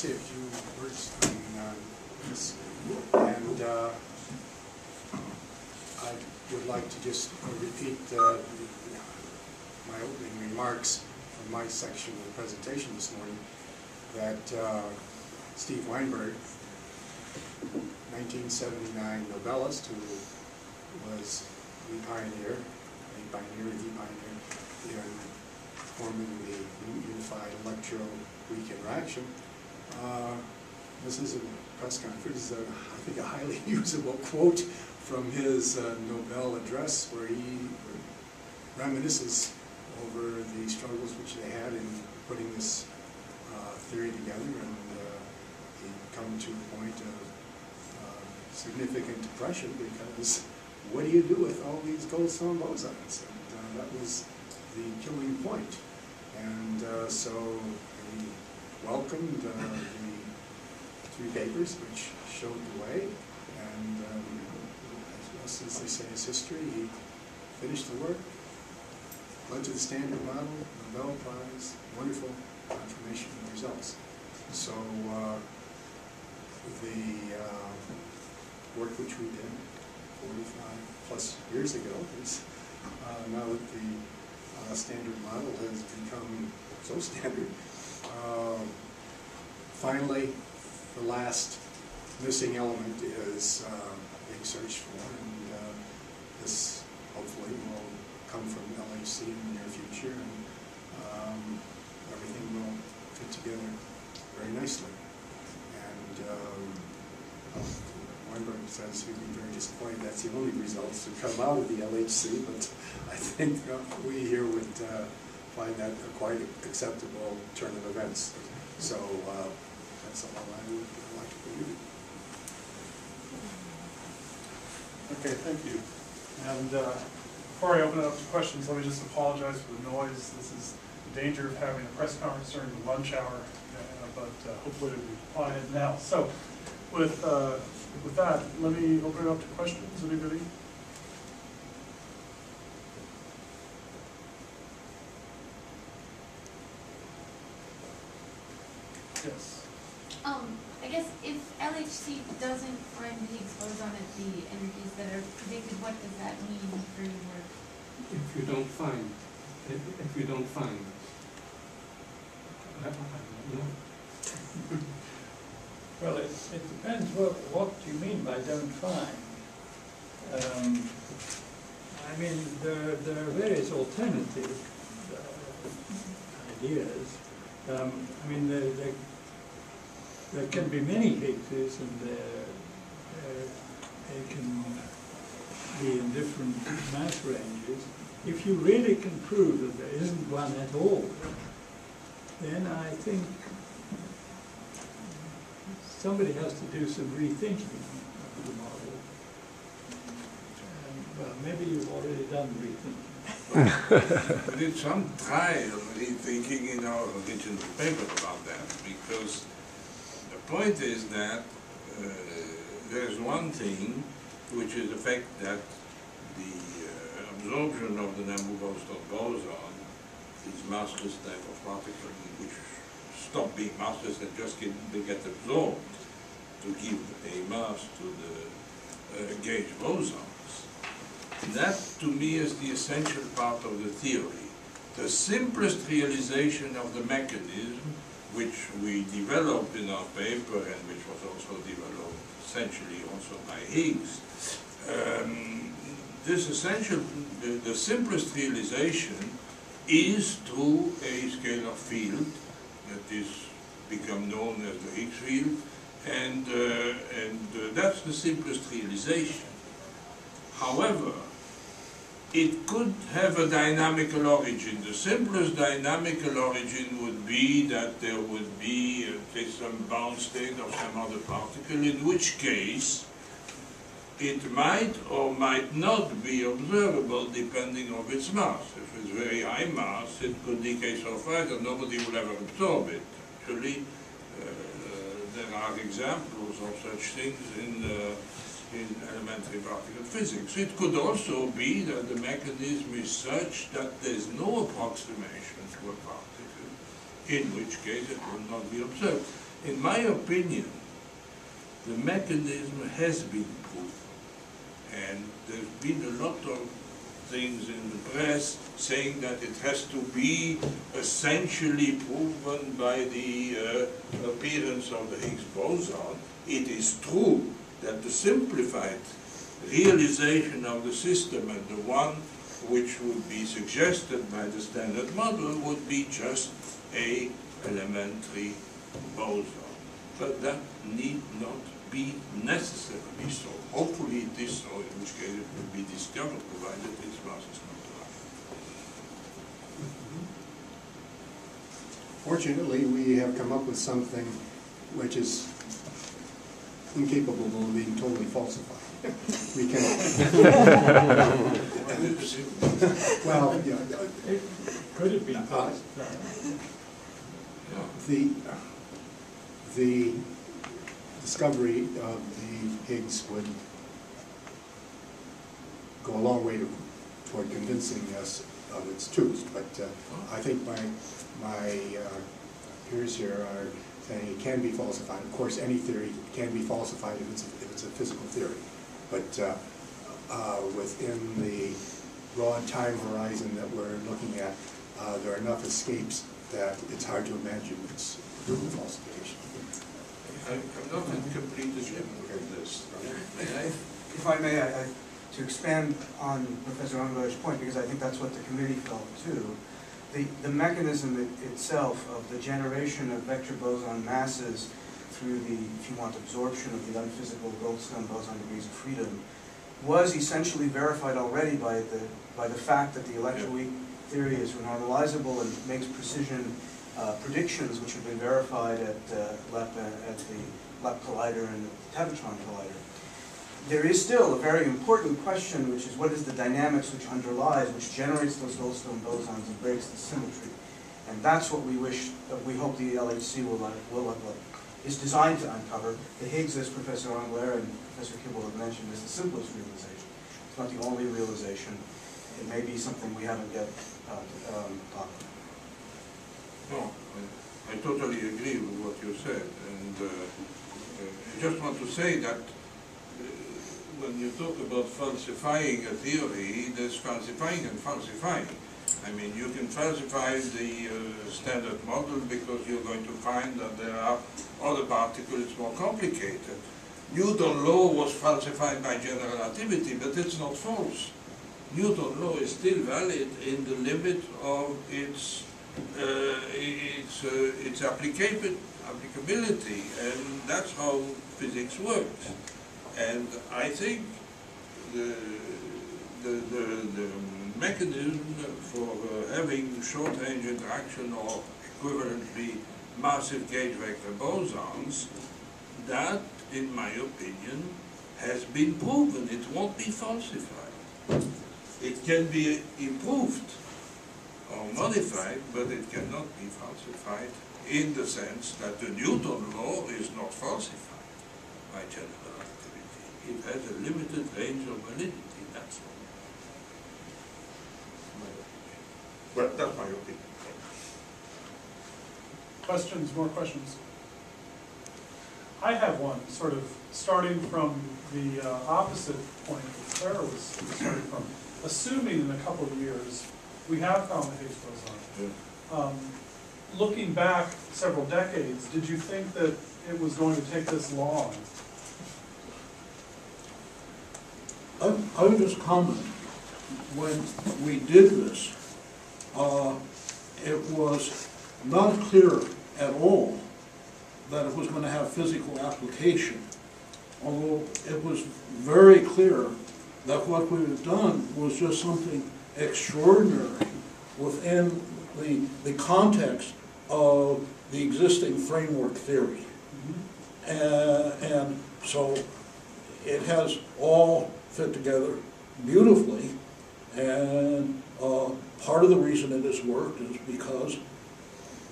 say a few words on this, and I would like to just repeat my opening remarks from my section of the presentation this morning, that Steve Weinberg, 1979 Nobelist, who was the pioneer in forming the unified electro-weak interaction. This is a press conference, I think a highly usable quote from his Nobel address, where he reminisces over the struggles which they had in putting this theory together, and he come to a point of significant depression, because what do you do with all these goldstone bosons? And that was the killing point. And so he welcomed the three papers which showed the way, and as they say, his history, he finished the work, led to the Standard Model, Nobel Prize, wonderful confirmation of results. So the work which we did 45 plus years ago is now that the Standard Model has become so standard. Finally, the last missing element is being searched for, and this hopefully will come from LHC in the near future, and everything will fit together very nicely. And Weinberg says he'd be very disappointed that's the only results to come out of the LHC, but I think we here would find that a quite acceptable turn of events. So that's all I would like to do. Okay, thank you. And before I open it up to questions, let me just apologize for the noise. This is the danger of having a press conference during the lunch hour, but hopefully it'll be quiet now. So with that, let me open it up to questions. Anybody? Yes. I guess if LHC doesn't find the Higgs boson at the energies that are predicted, what does that mean for your work? If you don't find, I don't know. Well, it depends what you mean by don't find. I mean, there are various alternative ideas. I mean, there can be many Higgses, and they can be in different mass ranges. If you really can prove that there isn't one at all, then I think somebody has to do some rethinking of the model. Well, maybe you've already done rethinking. We did some trial rethinking in our original paper about that, because the point is that there's one thing, which is the fact that the absorption of the Namu-Goldstone boson, these massless type of particles which stop being massless and just they get absorbed to give a mass to the gauge bosons. That, to me, is the essential part of the theory. The simplest realization of the mechanism, which we developed in our paper and which was also developed essentially also by Higgs, the simplest realization is through a scalar field that is become known as the Higgs field, and that's the simplest realization. However, it could have a dynamical origin. The simplest dynamical origin would be that there would be some bound state of some other particle, in which case it might or might not be observable depending on its mass. If it's very high mass, it could decay so fast that nobody will ever absorb it. Actually, there are examples of such things in elementary particle physics. It could also be that the mechanism is such that there is no approximation to a particle, in which case it will not be observed. in my opinion, the mechanism has been proven. And there's been a lot of things in the press saying that it has to be essentially proven by the appearance of the Higgs boson. It is true that the simplified realization of the system and the one which would be suggested by the standard model would be just a elementary boson. But that need not be necessarily so. Hopefully it is so, in which case it will be discovered, provided its mass is not large. Fortunately, we have come up with something which is incapable of being totally falsified. We can. Well, yeah. Could it be falsified? The discovery of the Higgs would go a long way toward convincing us of its truth. But I think my peers here are saying it can be falsified. Of course, any theory can be falsified if it's a physical theory. But within the broad time horizon that we're looking at, there are enough escapes that it's hard to imagine it's true falsification. I'm not in complete agreement with this. If I may, to expand on Professor Englert's point, because I think that's what the committee felt too, the mechanism itself of the generation of vector boson masses through the, if you want, absorption of the unphysical Goldstone boson degrees of freedom was essentially verified already by the fact that the electroweak theory is normalizable and makes precision predictions which have been verified at the LEP collider and the Tevatron collider. There is still a very important question, which is what is the dynamics which underlies, which generates those Goldstone bosons and breaks the symmetry. And that's what we wish, we hope the LHC is designed to uncover. The Higgs, as Professor Englert and Professor Kibble have mentioned, is the simplest realization. It's not the only realization. It may be something we haven't yet talked about. No, I totally agree with what you said, and I just want to say that when you talk about falsifying a theory, there's falsifying and falsifying. I mean, you can falsify the standard model because you're going to find that there are other particles more complicated. Newton's law was falsified by general relativity, but it's not false. Newton's law is still valid in the limit of its applicability, and that's how physics works. And I think the mechanism for having short-range interaction or equivalently massive gauge vector bosons, that, in my opinion, has been proven. It won't be falsified. It can be improved or modified, but it cannot be falsified in the sense that the Newton law is not falsified by general relativity. It has a limited range of validity, that's all. Well, that's my opinion. Questions, more questions? I have one, sort of starting from the opposite point that Sarah was starting from. Assuming in a couple of years we have found the Higgs boson, Yeah. Looking back several decades, did you think that it was going to take this long? I would just comment, when we did this, it was not clear at all that it was going to have physical application, although it was very clear that what we had done was just something extraordinary within the context of the existing framework theory. And so it has all fit together beautifully, and part of the reason it has worked is because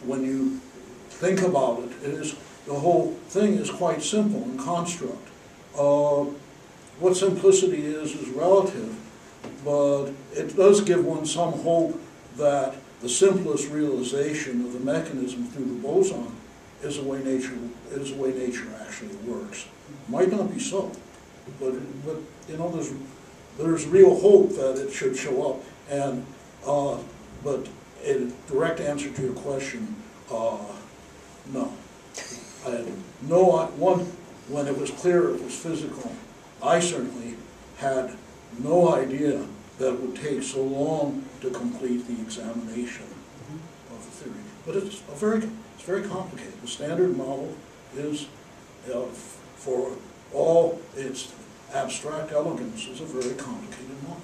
when you think about it, the whole thing is quite simple in construct. What simplicity is relative, but it does give one some hope that the simplest realization of the mechanism through the boson is the way nature actually works. Might not be so, but you know, there's real hope that it should show up. And but a direct answer to your question, no. I had when it was clear it was physical, I certainly had no idea that it would take so long to complete the examination of the theory. But it's very complicated. The standard model is, for all its abstract elegance, is a very complicated model.